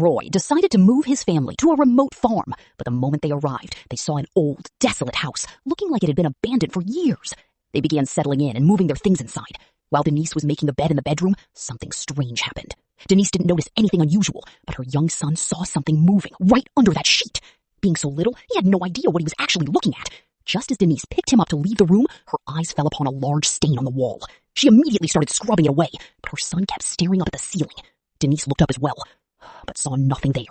Roy decided to move his family to a remote farm, but the moment they arrived, they saw an old, desolate house, looking like it had been abandoned for years. They began settling in and moving their things inside. While Denise was making the bed in the bedroom, something strange happened. Denise didn't notice anything unusual, but her young son saw something moving right under that sheet. Being so little, he had no idea what he was actually looking at. Just as Denise picked him up to leave the room, her eyes fell upon a large stain on the wall. She immediately started scrubbing it away, but her son kept staring up at the ceiling. Denise looked up as well, but saw nothing there.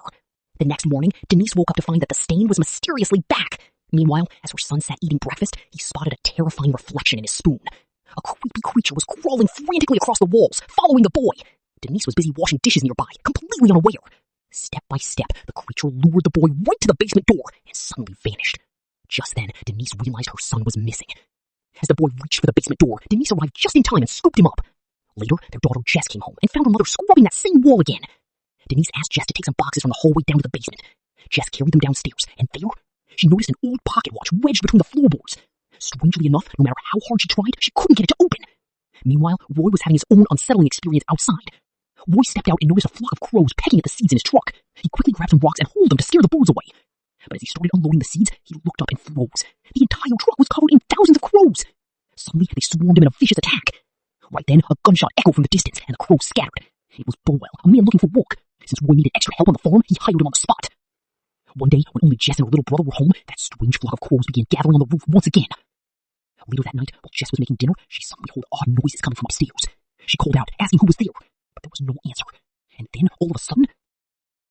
The next morning, Denise woke up to find that the stain was mysteriously back. Meanwhile, as her son sat eating breakfast, he spotted a terrifying reflection in his spoon. A creepy creature was crawling frantically across the walls, following the boy. Denise was busy washing dishes nearby, completely unaware. Step by step, the creature lured the boy right to the basement door and suddenly vanished. Just then, Denise realized her son was missing. As the boy reached for the basement door, Denise arrived just in time and scooped him up. Later, their daughter Jess came home and found her mother scrubbing that same wall again. Denise asked Jess to take some boxes from the hallway down to the basement. Jess carried them downstairs, and there, she noticed an old pocket watch wedged between the floorboards. Strangely enough, no matter how hard she tried, she couldn't get it to open. Meanwhile, Roy was having his own unsettling experience outside. Roy stepped out and noticed a flock of crows pecking at the seeds in his truck. He quickly grabbed some rocks and hurled them to scare the birds away. But as he started unloading the seeds, he looked up and froze. The entire truck was covered in thousands of crows. Suddenly, they swarmed him in a vicious attack. Right then, a gunshot echoed from the distance, and the crows scattered. It was Burwell, a man looking for work. Since Roy needed extra help on the farm, he hired him on the spot. One day, when only Jess and her little brother were home, that strange flock of crows began gathering on the roof once again. Later that night, while Jess was making dinner, she suddenly heard odd noises coming from upstairs. She called out, asking who was there, but there was no answer. And then, all of a sudden,